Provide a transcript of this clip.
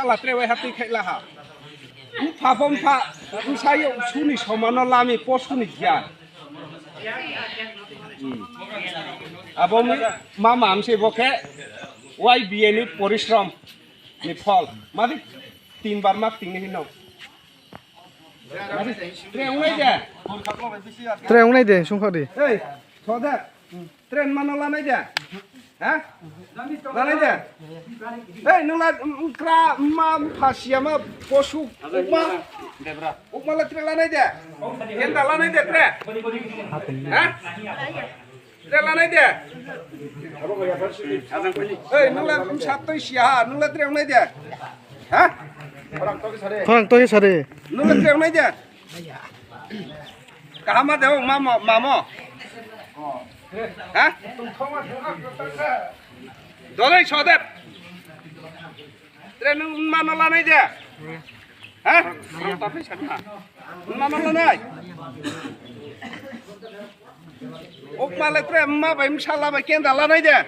साला ट्रेवाय हाथि खायला हा फाफम फा सायो सुनि समान लामी पसुनि गियान आबोमी मा मामसे बके वाई बिएनि परिश्रम नि फल मादि 3 बार मा तिंनि हिनो ट्रेन नाय दे सुंखादि ओइ सदा ट्रेन मानो लानाय दे ha लानाय दे ओइ नोंला क्रा मा फासिया मा पसु ukma ट्रेन लानाय दे हेन्दा लानाय दे ट्रेन ha ट्रेन लानाय दे ओइ नोंला सातै सिया नोंला ट्रेन नाय दे ha Orang to sare. Nula treo naik dia. Kahama deh, mamo. Hah? Dolai sodep. Tren mana lah naik dia? Hah? Tapi siapa? Mana lah naik? Okma le tren ma bayi salah bayi kenda lah naik dia.